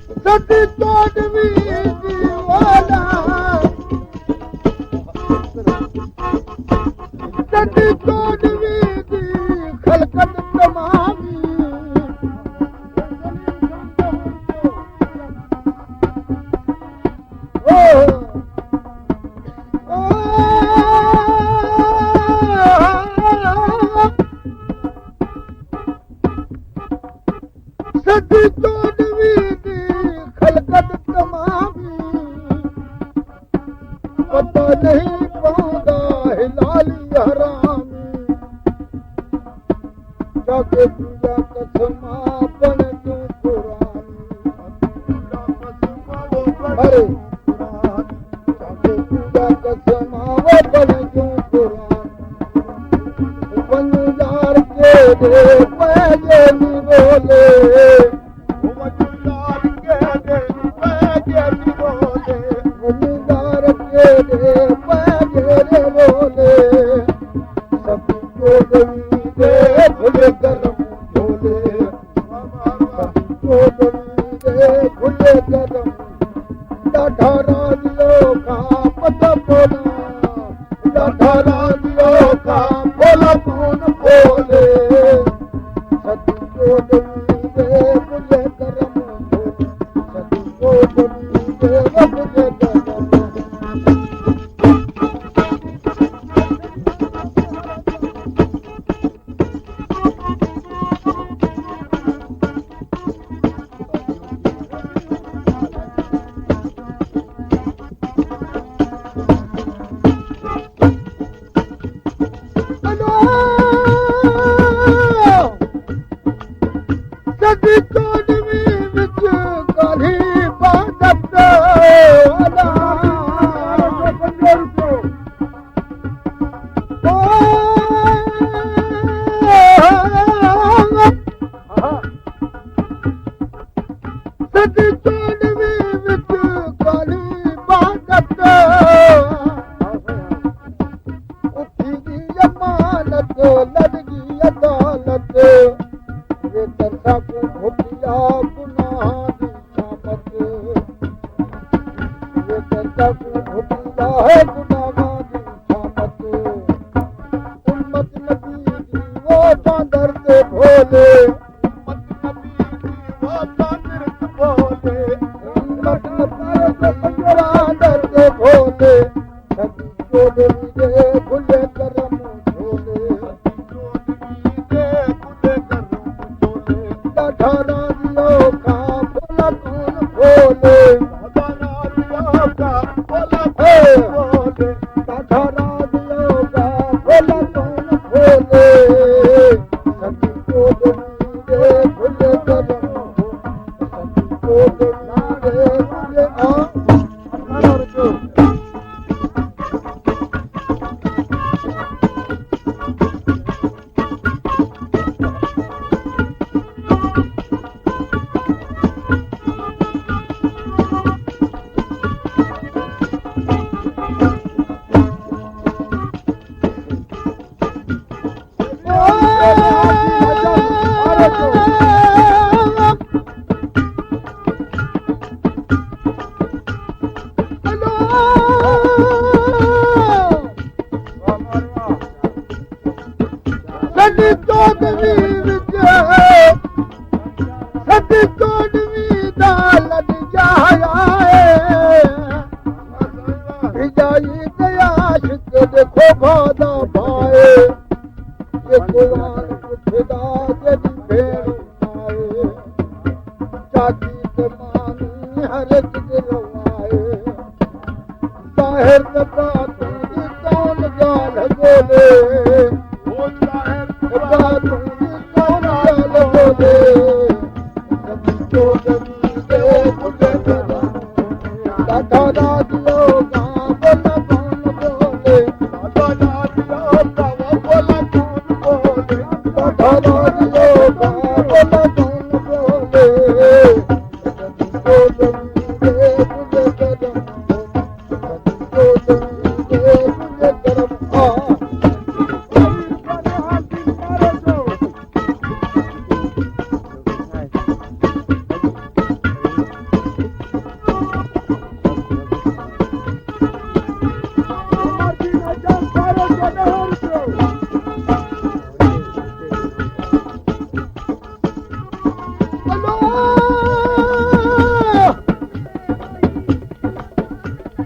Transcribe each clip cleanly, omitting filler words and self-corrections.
सदी तोड़वी दीवाना सदी तोड़वी दी खलकत तमामी सदी तोड़वी दी खलकत तमामी पता नहीं पौंदा हिलाली हरामी जाके पूजा कसमा बन तू पुरानी अरे जाके पूजा कसमा बन तू पुरानी बंजार के दे पैजे नी बोले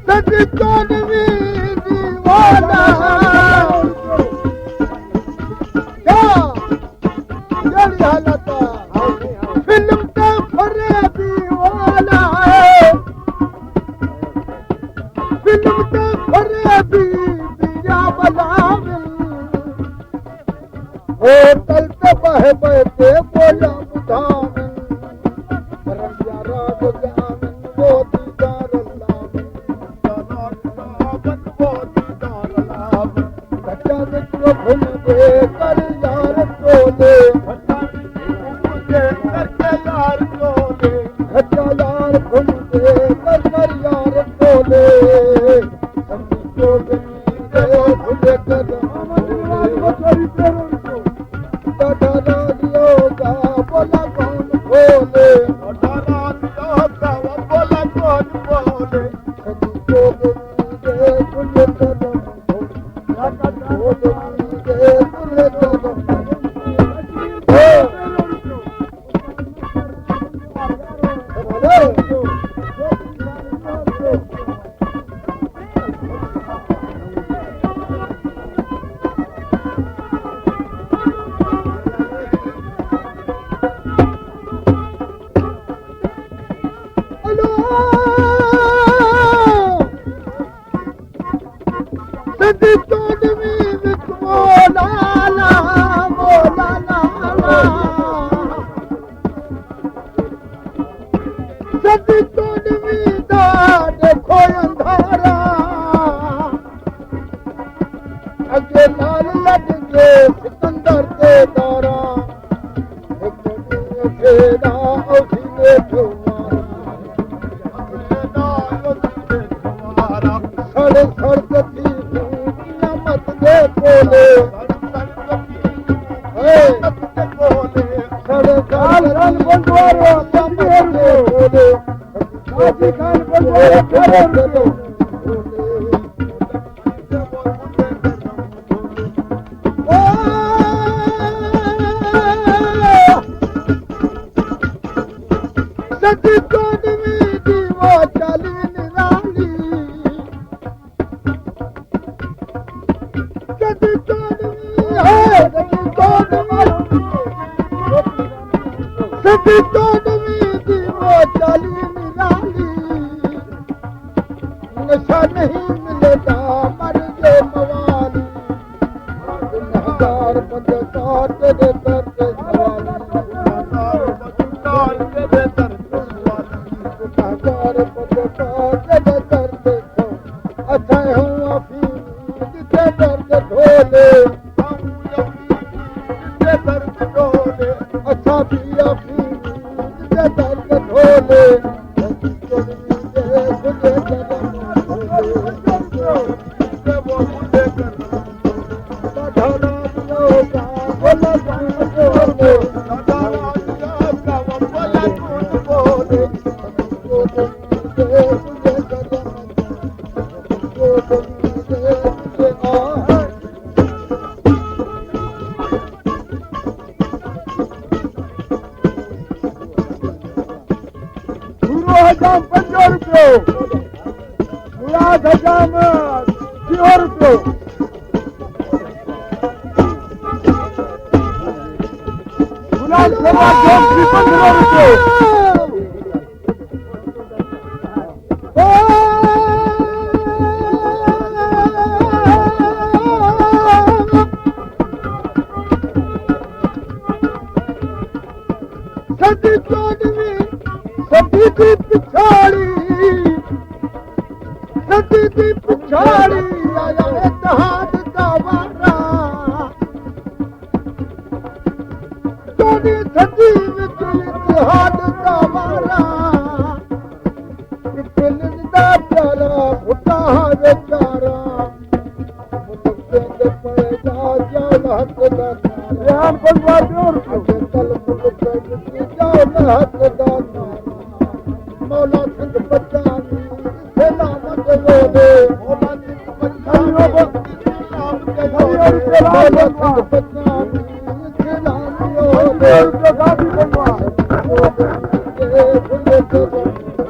सदी चोनवी दीवाना क्या जड़ी हालत फिल्म ते फरे दीवाना फिल्म ते फरे दिया बलाविन होटल ते बहे बहे बोला बुधावन रंगिया राग जावन वो दीदार लावन वो दीदार लावन कच्चा मित्र भूल दे कर यार तोले करके यार तोले कच्चा यार भूल दे कर यार तोले संगीतो दे भूले कर बोला कौन बोले बोला कौन बोले सदी चोनवी बोला सदी चोनवी दा देखो अंधारा अगे लाल लग के सिकंदर के दारा एक फेरा औसी ने ठुमारा सड़ सड़ती मत दे बोले सड़ खान बंदवारो बोले काजी खान बंदवारो सदी चोनवी दीवा चाली निराली सदी चोनवी है सदी चोनवी दीवा चाली निराली नशा नहीं मिलता मर जे मवाली हजार पता तेरे दर्द सवाली हजार पता तेरे दर्द अच्छा हूँ जिसे दर्द ढोले दर्द ढोले अच्छा भी जिसे दर्द ढोले हजाम 50 रुपयो मुराद हजाम 30 रुपयो मुराद हजाम 15 रुपयो सदी चोनवी सदी दी पिछाड़ी सदी दी पिछाड़ी आया इत्तेहाद दा वारा चोनी सदी विच इत्तेहाद दा वारा दिल दा प्यारा बुढ़ा बेचारा मुझे पैदा जाल हक दा रेहान बंदवार और कल मुल्क हक दा मौला सिंह बचानी सलामत रोले मौला सिंह बचानी मौला सिंह बचानी सलामत रोले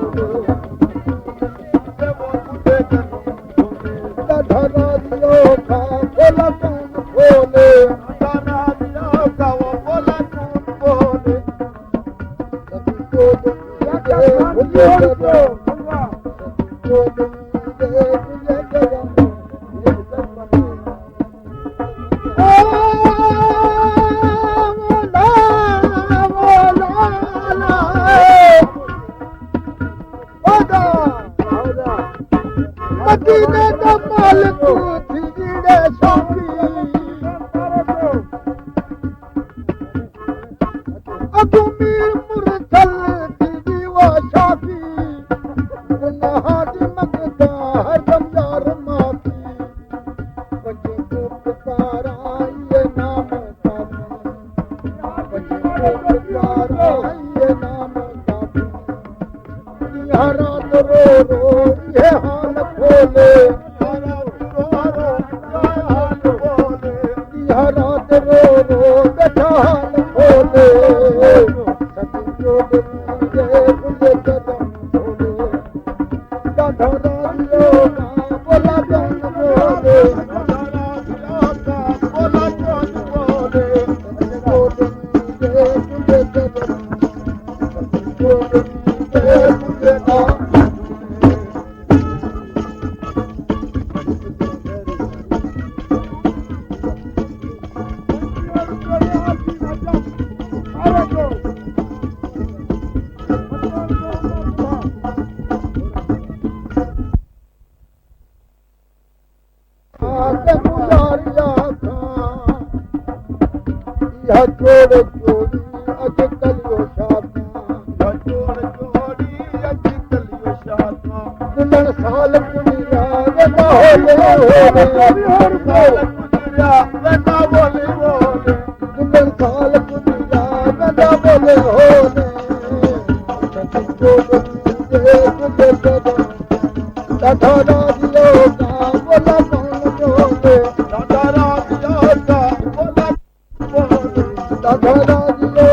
मदीने दा मालिक थीड़े शाफी अबू मीर मुरसल थीड़ी वा शाफी गुनाह दी मगदा हरदम यार माफी वजे को पुकारा ये नाम काफी वजे को पुकारा ये नाम काफी यहाँ रात रो रो ये हाल बोले रात रो रो हाल बोले सतियो बुले कदम बोले दादा राजियो का बोला जन बोले बोला जन बोले बुले कदम सतियो बुले का जोड़ जोड़ी अज कलियो शादा जोड़ जोड़ी अज कलियो शादा दुल्हन साल दुनिया वेंदा होले होले हर साल दुनिया वेंदा होले होले दुल्हन साल दुनिया वेंदा होले होले सतियो दे कदम दादा राजियो का बोला कौन बोले दादा राजियो का बोला दादा राजियो